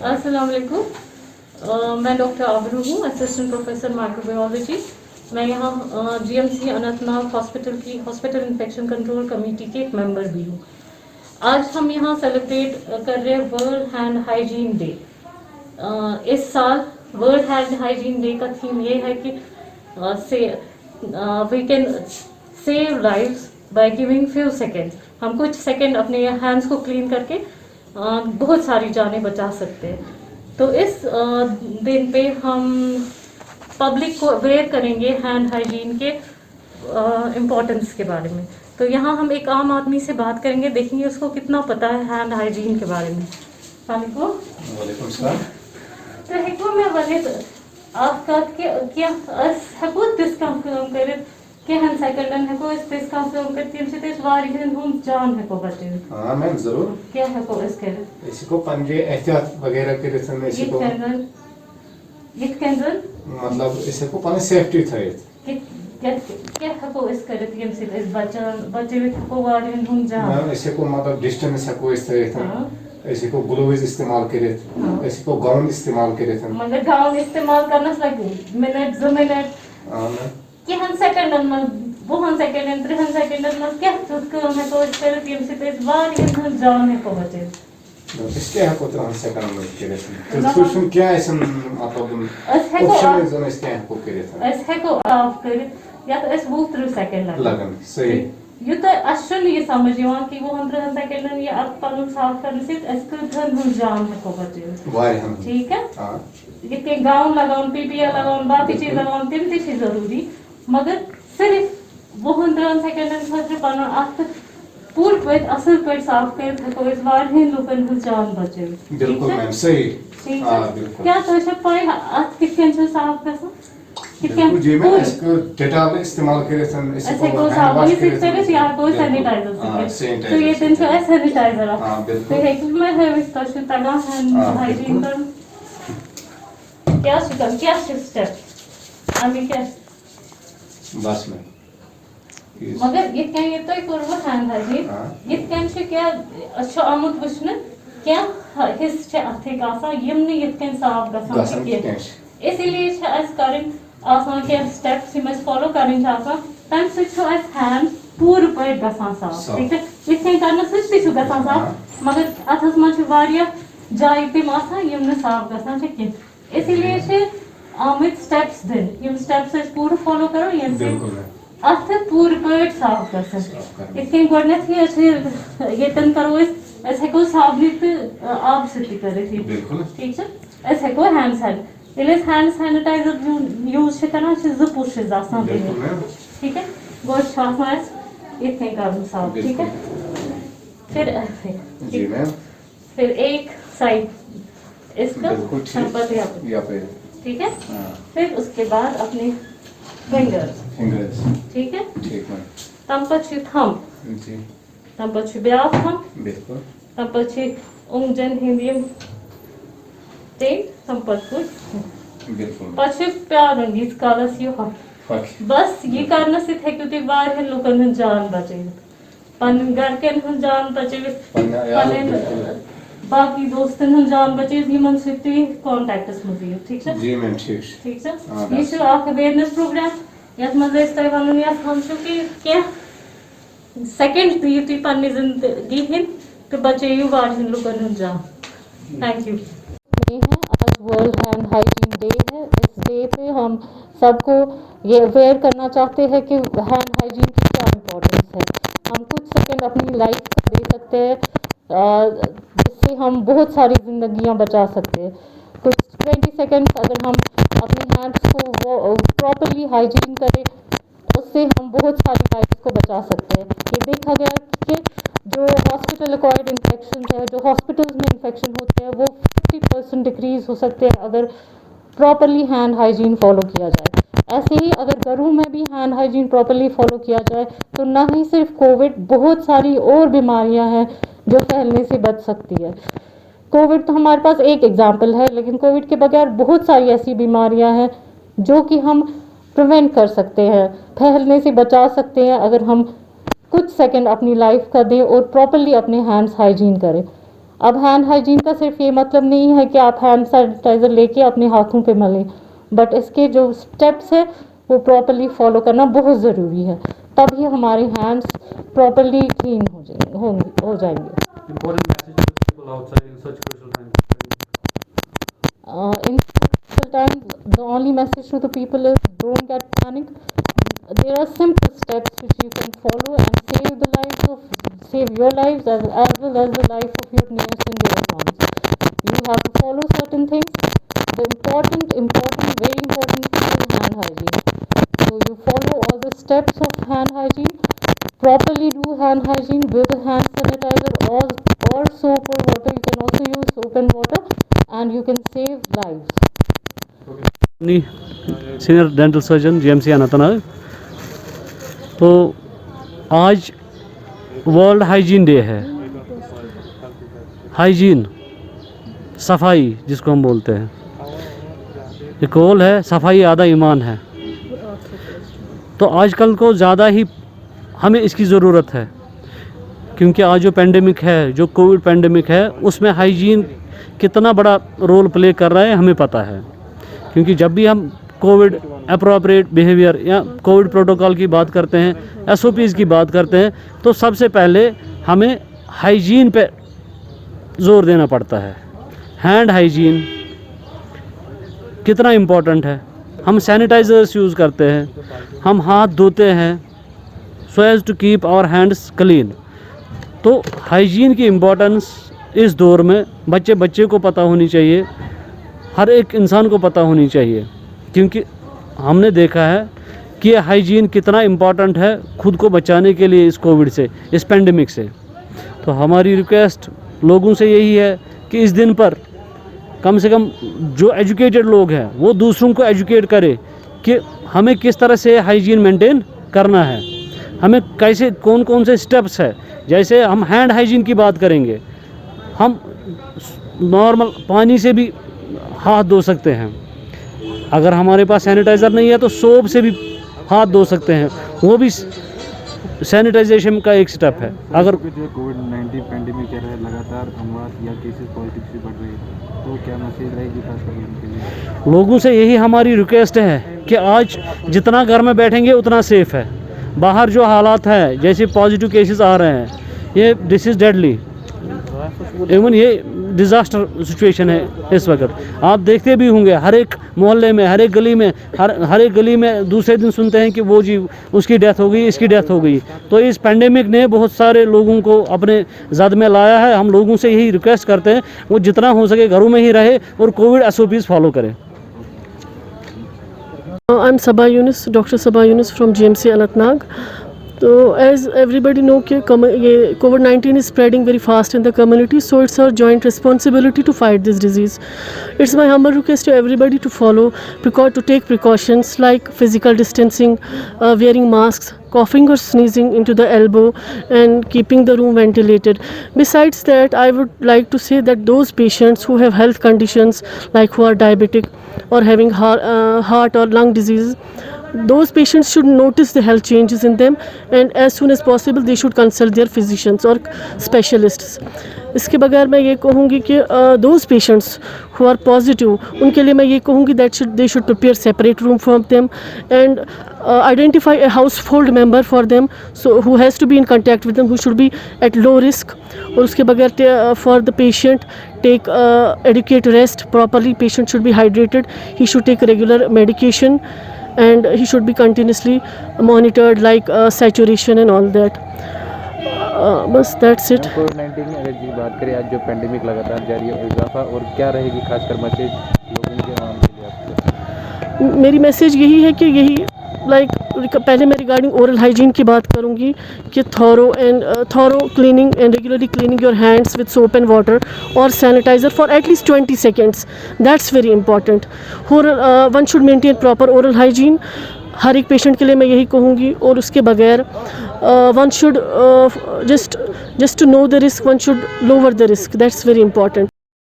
अस्सलाम वालेकुम। मैं डॉक्टर आबरू हूँ, असिस्टेंट प्रोफेसर माइक्रोबायोलॉजी। मैं यहाँ GMC Anantnag hospital infection control committee के एक मेंबर भी हूँ। आज हम यहाँ सेलिब्रेट कर रहे हैं वर्ल्ड हैंड हाइजीन डे। इस साल वर्ल्ड हैंड हाइजीन डे का थीम ये है कि we can save lives by giving few seconds. हम कुछ सेकेंड अपने हैंड्स को क्लीन करके बहुत सारी जानें बचा सकते हैं। तो इस दिन पे हम पब्लिक को अवेयर करेंगे हैंड हाइजीन के इम्पोर्टेंस के बारे में। तो यहाँ हम एक आम आदमी से बात करेंगे, देखेंगे उसको कितना पता है हैंड हाइजीन के बारे में। वालेकुम सलाम। तो हेको मैं वनित आपका क्या हेको दिस काम करित कहें सेकंडन हेको इस काम कर तम से वारियन हुन जान हेको बचे। हाँ मैम जरूर। क्या हेको इस करित इसको पंजे एहतियात वगैरह करित हम इसको मतलब इसको पने सेफ्टी थइत क्या हेको इस करित यम से इस बचे हेको वारियन हुन जान। मैम इसको मतलब डिस्टेंस हेको इस थइत इसको ग्लोव्स इस्तेमाल करित इसको गाउन इस्तेमाल करित मगर गाउन इस्तेमाल करना लगे मिनट 2 मिनट हां मैम कहें सेकंडन में 2 सेकंडन 3 सेकंडन में क्या काम है तो इस करित यम से वारियन हुन जान हेको बचे। इसके हेको 3 सेकंड में करित तो सुन क्या है मतलब ऑप्शन जोन इसके हेको करित अस हेको ऑफ करित या तो इस 2-3 सेकंड लगन सही युत अशन ये समझ यवान कि 2-3 सेकंडन ये अब पन साफ करने से इस धन हुन जान हेको बचे वाह हम ठीक है। हां इतने गाउन लगाउन पीपीआर लगाउन बाकी चीज लगाउन तिम ती जरूरी मगर सिर्फ 2-3 सेकंडन खतर पन अत पूर पे असल पे साफ कर हेको इस वारियन लुकन हुन जान बचे। बिल्कुल मैम सही। हां बिल्कुल क्या तो छ पाई अत कितन छ साफ गसन बिल्कुल जी मैं इसको डेटॉल इस्तेमाल करे थे इसको साबुन से करे या कोई सैनिटाइजर से तो ये दिन से सैनिटाइजर हां बिल्कुल तो एक में है इसका तगा हैंड हाइजीन कर क्या स्टेप आगे क्या बस में मगर ये क्या ये तो करबो हैंड हाइजीन ये कैन से क्या अच्छा आमुत वचन क्या हिस छ अथे कासा यम ने ये कैन साफ गसन के इसीलिए छ अस करें आसान के स्टेप्स हम फॉलो करें तम सस हैंड पूर पे गसान साफ ठीक है इतने करने से गसान साफ मगर अथस मज जाय तम यम न साफ गसान कह इसीलिए आमित स्टेप्स दिन यम स्टेप्स पूर फॉलो करो यम से अथ पूर पे साफ गसान इतने गडनेथ ये तन करो अस हेको साबुन तो आब से कर ठीक है अस हेको हैंड हैंड सैनिटाइजर यूज करना 2 पुशेस आसान ठीक है गोश इतने कर साफ ठीक है फिर जी मैम फिर एक साइड इसका ठीक है फिर उसके बाद अपने फिंगर्स ठीक है ठीक है तम पछ थंब जी तम पछ ब्या थंब बिल्कुल तम पछ उंगजन हिंदी ते तम पछ बिल्कुल पछ प्यार इस कालस यो बस ये करने से थे क्योंकि बाहर है लोगन हुन जान बचे पन घर के हुन जान बचे पन बाकी दोस्तन हुन जान बचे यमन से कांटेक्टस में ठीक है जी मैम ठीक है ये आख अवेयरनेस प्रोग्राम यत मज वन हम क्या सेकंड दी पन्ने जिंदगी हिंद तो बचे वारियन लुकन हुन जान। Thank you. आज वर्ल्ड हैंड हाइजीन डे है। इस डे पे हम सबको ये अवेयर करना चाहते हैं कि हैंड हाइजीन की क्या इम्पोर्टेंस है। हम कुछ सेकंड अपनी लाइफ का दे सकते हैं जिससे हम बहुत सारी जिंदगियां बचा सकते हैं। कुछ 20 सेकंड्स अगर हम अपने हैंड्स को प्रॉपर्ली हाइजीन करें उससे हम बहुत सारी लाइफ को बचा सकते हैं। ये देखा गया कि जो हॉस्पिटल एक्वायर्ड इन्फेक्शन है, जो हॉस्पिटल्स में इन्फेक्शन होते हैं वो 50% डिक्रीज हो सकते हैं अगर प्रॉपर्ली हैंड हाइजीन फॉलो किया जाए। ऐसे ही अगर घरों में भी हैंड हाइजीन प्रॉपर्ली फॉलो किया जाए तो ना ही सिर्फ कोविड, बहुत सारी और बीमारियां हैं जो फैलने से बच सकती है। कोविड तो हमारे पास एक एग्जाम्पल है, लेकिन कोविड के बगैर बहुत सारी ऐसी बीमारियां हैं जो कि हम प्रिवेंट कर सकते हैं, फैलने से बचा सकते हैं अगर हम कुछ सेकंड अपनी लाइफ का दें और प्रॉपर्ली अपने हैंड्स हाइजीन करें। अब हैंड हाइजीन का सिर्फ ये मतलब नहीं है कि आप हैंड सैनिटाइज़र लेके अपने हाथों पे मलें, बट इसके जो स्टेप्स है वो प्रॉपरली फॉलो करना बहुत ज़रूरी है, तभी हमारे हैंड्स प्रॉपरली क्लीन हो जाएंगे. Important message to people outside in such crucial times. In crucial times, the only message to the people is don't get panic. There are simple steps which you can follow and save your lives as well as the life of your nearest and dearest ones. You have to follow certain things. The very important thing is hand hygiene. So you follow all the steps of hand hygiene. Properly do hand hygiene with hand sanitizer or soap or water. You can also use soap and water, and you can save lives. Senior dental surgeon GMC Anantnag. तो आज world hygiene day है. Hygiene, सफाई जिसको हम बोलते हैं, ये call है, सफाई आधा ईमान है. तो आजकल को ज़्यादा ही हमें इसकी ज़रूरत है, क्योंकि आज जो पेंडेमिक है, जो कोविड पेंडेमिक है, उसमें हाइजीन कितना बड़ा रोल प्ले कर रहा है हमें पता है. क्योंकि जब भी हम कोविड अप्रोप्रिएट बिहेवियर या कोविड प्रोटोकॉल की बात करते हैं, SOPs की बात करते हैं, तो सबसे पहले हमें हाइजीन पे ज़ोर देना पड़ता है. हैंड हाइजीन कितना इम्पोर्टेंट है. हम सैनिटाइज़र्स यूज़ करते हैं, हम हाथ धोते हैं, so as to keep our hands clean. तो हाइजीन की इम्पोर्टेंस इस दौर में बच्चे को पता होनी चाहिए, हर एक इंसान को पता होनी चाहिए, क्योंकि हमने देखा है कि ये हाइजीन कितना इम्पोर्टेंट है खुद को बचाने के लिए इस कोविड से, इस पेंडेमिक से. तो हमारी रिक्वेस्ट लोगों से यही है कि इस दिन पर कम से कम जो एजुकेटेड लोग हैं वो दूसरों को एजुकेट करें कि हमें किस तरह से हाइजीन मेंटेन करना है, हमें कैसे कौन से स्टेप्स है. जैसे हम हैंड हाइजीन की बात करेंगे, हम नॉर्मल पानी से भी हाथ धो सकते हैं. अगर हमारे पास सैनिटाइज़र नहीं है तो सोप से भी हाथ धो सकते हैं, वो भी सैनिटाइजेशन का एक स्टेप है. अगर जो कोविड-19 पेंडेमिक चल रहा है, लगातार अमवात या केसेस पॉजिटिव से बढ़ रहे हैं, तो क्या मैसेज रहेगी खासकर उनके लिए? लोगों से यही हमारी रिक्वेस्ट है कि आज जितना घर में बैठेंगे उतना सेफ़ है. बाहर जो हालात है, जैसे पॉजिटिव केसेस आ रहे हैं, ये दिस इज़ डेडली. इवन ये डिज़ास्टर सिचुएशन है इस वक्त. आप देखते भी होंगे हर एक मोहल्ले में, हर एक गली में, हर एक गली में दूसरे दिन सुनते हैं कि वो जी उसकी डेथ हो गई, इसकी डेथ हो गई. तो इस पेंडेमिक ने बहुत सारे लोगों को अपने ज़द में लाया है. हम लोगों से यही रिक्वेस्ट करते हैं वो जितना हो सके घरों में ही रहे और कोविड SOPs फॉलो करें. I'm Sabah Yunus, Dr. Sabah Yunus from GMC Anantnag. So as everybody know कि COVID-19 is spreading very fast in the community, so it's our joint responsibility to fight this disease. It's my humble request to everybody to to take precautions like physical distancing, wearing masks, coughing or sneezing into the elbow, and keeping the room ventilated. Besides that, I would like to say that those patients who have health conditions like who are diabetic or having heart or lung disease, those patients should notice the health changes in them, and as soon as possible they should consult their physicians or specialists. इसके बगैर मैं ये कहूँगी कि those patients who are positive, उनके लिए मैं ये कहूँगी that they should prepare separate room for them and identify a household member for them, so who has to be in contact with them, who should be at low risk. और उसके बगैर for the patient, take adequate rest properly. Patient should be hydrated. He should take regular medication, and he should be continuously monitored like saturation and all that. बस that's it. कोविड-19 की अगर जी बात करें, आज जो पेंडेमिक लगातार जारी है, इजाफा और क्या रहेगी खासकर मैसेज लोगों के आवाम के लिए आपको? मेरी मैसेज यही है कि पहले मैं रिगार्डिंग ओरल हाइजीन की बात करूंगी कि thorough cleaning and regularly cleaning your hands with soap and water और sanitiser for at least 20 seconds. That's very important. One should maintain proper oral hygiene. हर एक पेशेंट के लिए मैं यही कहूँगी. और उसके बगैर one should just to know the risk, one should lower the risk. That's very important.